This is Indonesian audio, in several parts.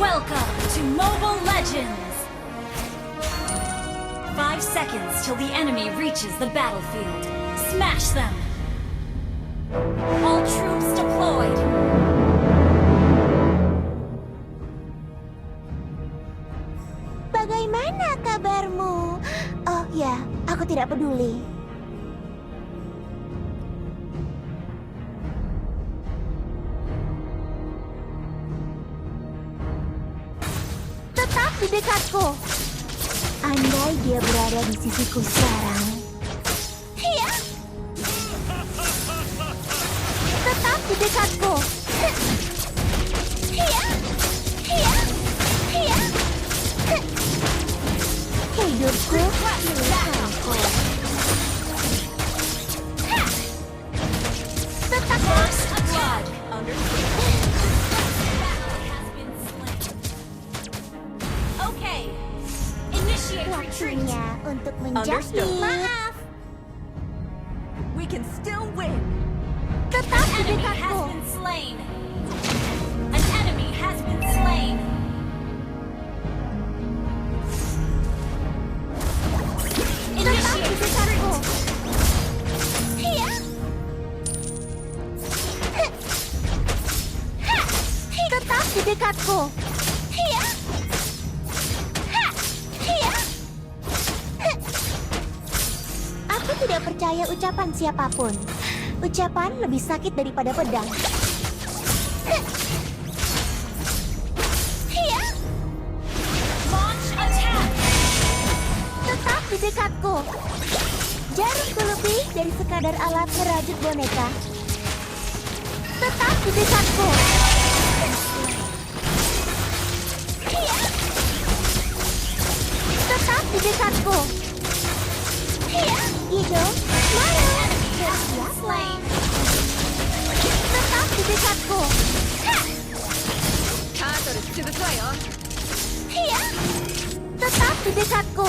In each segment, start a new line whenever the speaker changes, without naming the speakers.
Welcome to Mobile Legends! 5 seconds till the enemy reaches the battlefield. Smash them! All troops deployed!
Bagaimana kabarmu? Oh ya, aku tidak peduli. Tetap di dekatku. Andai dia berada di sisiku sekarang. Iya. Tetap di dekatku. Iya. Iya. Iya. Hidupku milikku. Tetap
First blood! Okay. Initiate retreat.
waktunya untuk menjahit.
Maaf. We can still win.
Tetap
An
di
enemy has
dekatku.
been slain. An enemy has been slain.
Tetap di
Initiate
dekatku.
retreat.
Iya. Tetap di dekatku. Iya. Iya. Aku tidak percaya ucapan siapapun. Ucapan lebih sakit daripada pedang. Iya.
Launch attack.
Tetap di dekatku. Jarumku lebih dari sekadar alat merajut boneka. Tetap di dekatku. Iya. Tetap di dekatku. Iya. Gitu. Mana?
Has been slain.
Tetap di dekatku. Iya. Tetap di dekatku.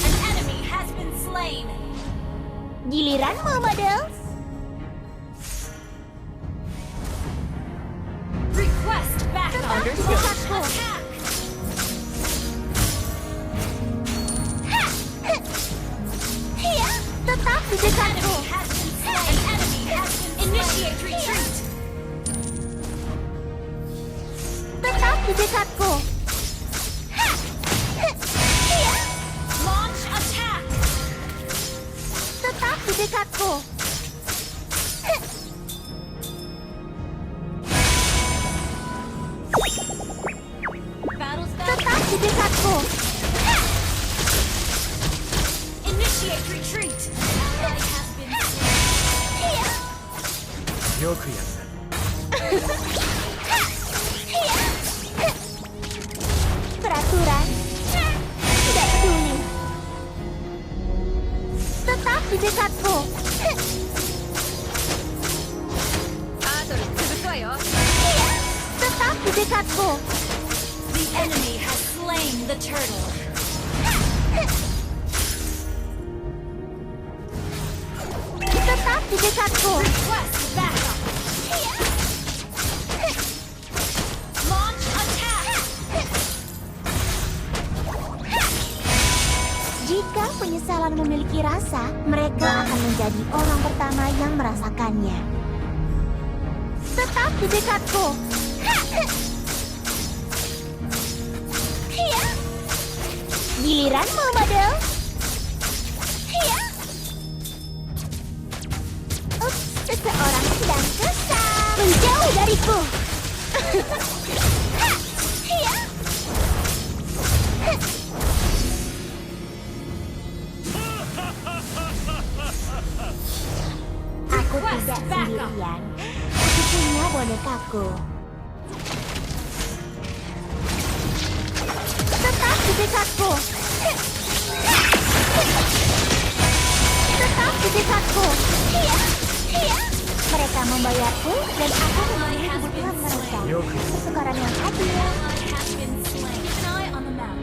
An enemy has been slain.
Giliranmu, models.
Request backup.
Tetap di
Launch
dekatku.
attack.
Iya. Tetap di dekatku.
Enemy has been slain. An enemy has been initiate retreat.
Tetap di dekatku. Iya.
Launch attack.
Tetap di dekatku.
Battle spell.
Tetap di dekatku.
Initiate retreat. Ally has been slain.
Iya.
よくやった。
Iya. Peraturan. Tidak peduli. Tetap di dekatku. Iya. Tetap di dekatku.
The enemy has slain the turtle.
Tetap di dekatku.
Request backup.
Iya.
Launch attack.
Jika penyesalan memiliki rasa, mereka akan menjadi orang pertama yang merasakannya. Tetap di dekatku. Iya. Giliranmu, model. Iya. Ups, seseorang sedang kesal. Menjauh dariku. Iya. Aku tidak sendirian. Aku punya bonekaku. Tetap di dekatku. Tetap di dekatku. Iya, iya. Mereka membayarku dan aku memenuhi kebutuhan mereka. Pertukaran yang adil.
Ally has been slain. Keep an eye on the map.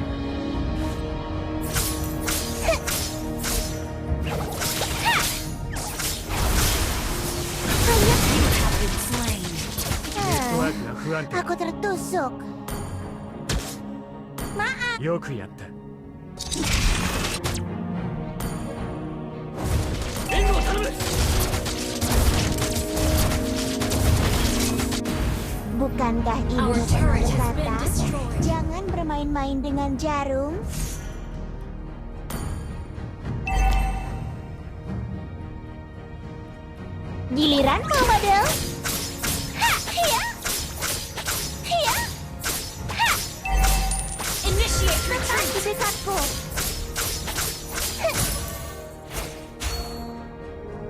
Hanya
You have been slain.
ネットワークが不安定。
aku tertusuk.
よくやった。援護を頼む。
Bukankah ibu
Our
pernah
turret has been
berkata,
destroyed.
jangan bermain-main dengan jarum? Giliranmu, model. Ha, hiya. Hiya. Ha.
Initiate
Tetap
retreat.
di dekatku.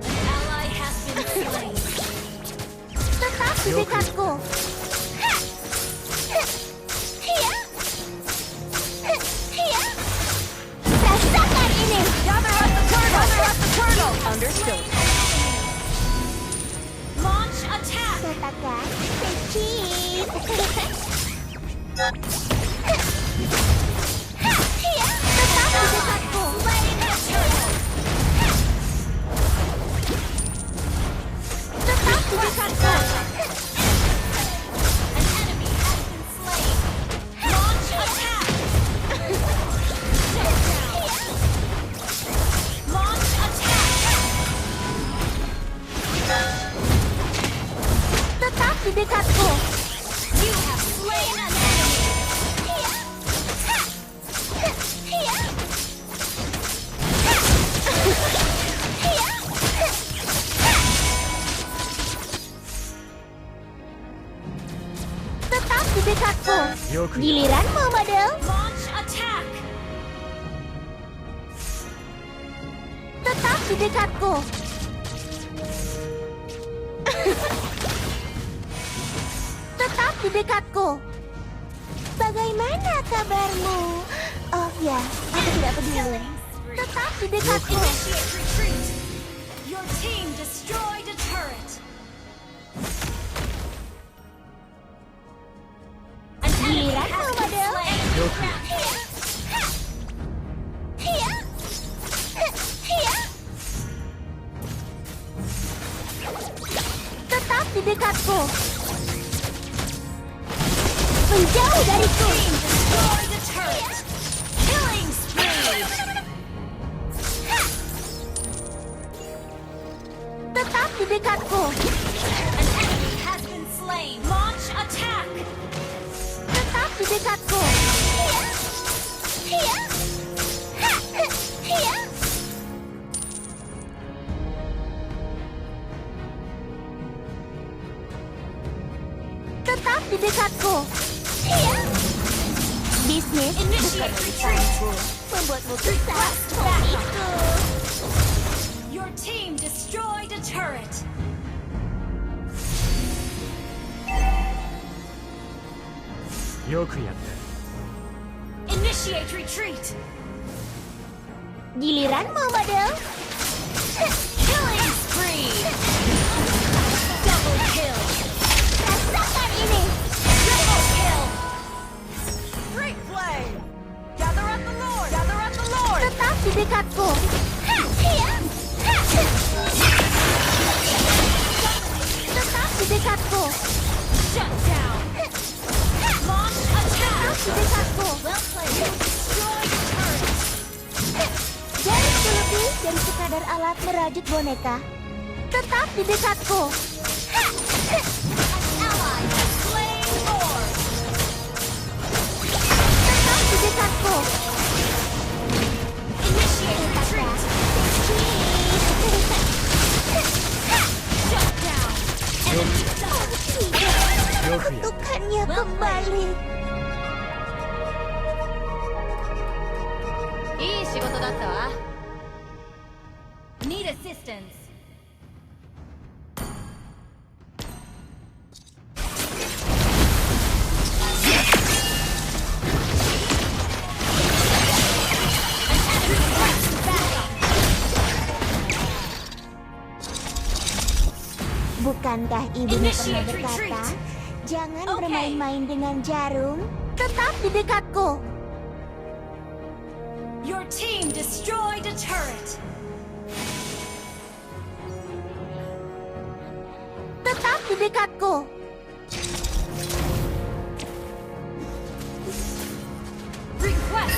An ally has been slain.
Tetap di dekatku. Ha. Hiya. Hiya. Rasakan ini.
Gather up the turtle. Gather up the turtle.
Understood.
Launch attack.
Katakan, kecil. Hiya. Tetap di dekatku.
Slain the turtle.
Tetap di dekatku.
An enemy has been slain. Launch attack. Shut down. Launch attack.
Tetap di dekatku.
You have slain an enemy.
Hiya. Ha. Hiya. Hiya. Tetap di dekatku.
よくやっ
Giliranmu, model.
Launch attack.
Tetap di dekatku. Tetap di dekatku. Bagaimana kabarmu? Oh ya, aku tidak peduli. Tetap di dekatku.
Initiate retreat. Your team destroyed a turret. An enemy
Giliran
has
lo,
been
model.
slain.
Hiya. Ha. Hiya. Hiya. Tetap di dekatku. Menjauh dariku.
Team destroyed a turret. Killing spree.
Tetap di dekatku.
An enemy has been slain. Launch attack.
Tetap di dekatku. Hiya. Hiya. Ha. Hiya. Tetap di dekatku. Hiya. Bisnis bukan
Initiate retreat.
urusanku. Membuatmu kesal suamiku.
Your team destroyed a turret. Initiate retreat.
Giliranmu, model.
Killing spree. Double kill.
Rasakan ini.
Triple kill.
Great play. Gather up the Lord. Gather up the Lord.
Tetap di dekatku. Ha, hiya. Ha. Tetap di dekatku.
Shut down. Launch
Tetap
attack.
di dekatku.
Well played. Destroy the turret.
Jauh lebih dari sekadar alat merajut boneka. Tetap di dekatku. Ha.
An ally has slain more.
Tetap di dekatku.
Initiate retreat. Shut down. Enemy double kill.
Kutukannya kembali.
いい仕事だったわ。
Need assistance.
Bukankah ibumu pernah
Initiate
berkata,
retreat.
jangan
Okay.
bermain-main dengan jarum? Tetap di dekatku.
Your team destroyed a turret.
Tetap di dekatku.
Request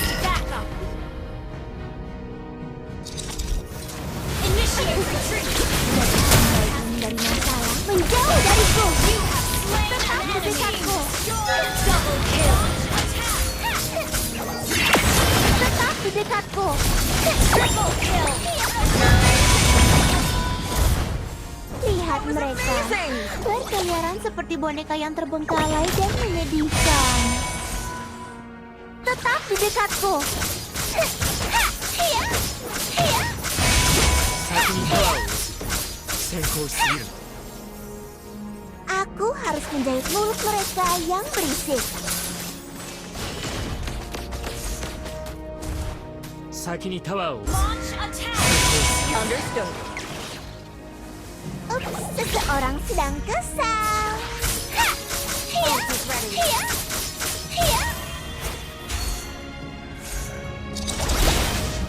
Triple kill.
Lihat
was
mereka
amazing.
berkeliaran seperti boneka yang terbengkalai dan menyedihkan. Tetap di dekatku. Hiya, hiya.
先にタワーを先行すぎる
Aku harus menjahit mulut mereka yang berisik.
先にタワーを
Launch attack.
Understood.
Ups, seseorang sedang kesal. Hiya, hiya, hiya.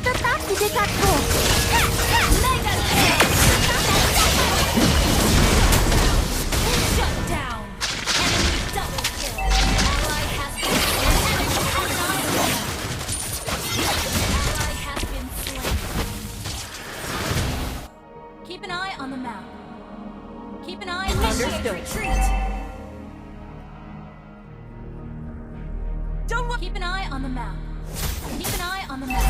Tetap di dekatku.
Mega kill. Shut down. Enemy double kill. Ally has been Ally has been slain. Keep an eye on the map. Keep an eye. Initiate
Understood.
retreat.
Don't
Keep an eye on the map. Keep an eye on the map.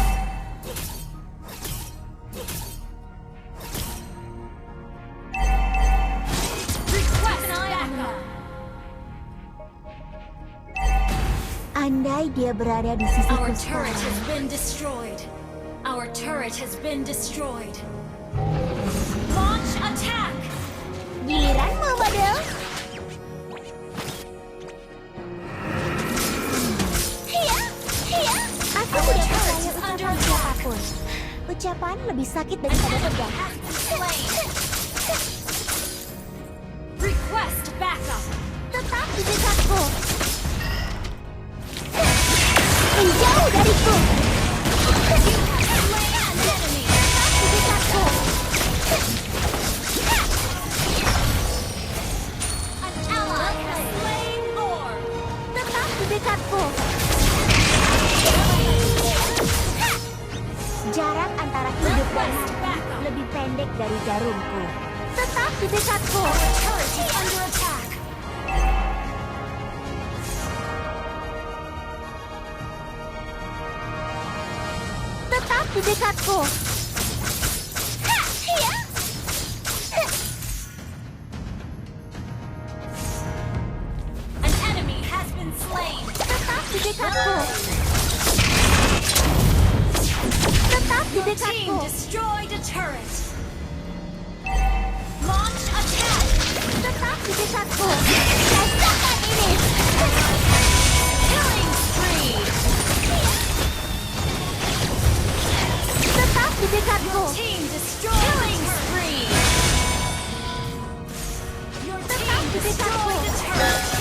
Request backup.
Andai dia berada di sisi
Our turret
sekarang.
has been destroyed. Our turret has been destroyed. Launch attack.
Giliranmu, Badel. Hiya, hiya. Aku tidak percaya ucapan siapapun. Ucapan lebih sakit daripada pedang.
Has been slain. Request backup.
Tetap di dekatku. Menjauh dariku.
You have slain an enemy.
Tetap di dekatku.
An ally has slain more.
Tetap di dekatku. Jarak antara hidup dan mati lebih pendek dari jarumku. Tetap di dekatku.
Turret is under attack.
Tetap di dekatku. Hiya.
An enemy has been slain.
Tetap di dekatku. Tetap di
Your team
dekatku.
destroyed a turret. Launch attack.
Tetap di dekatku. Rasakan ini.
Killing spree.
Tetap di dekatku.
Team destroyed. Killing spree. Your team
Tetap di dekatku.
destroyed a turret.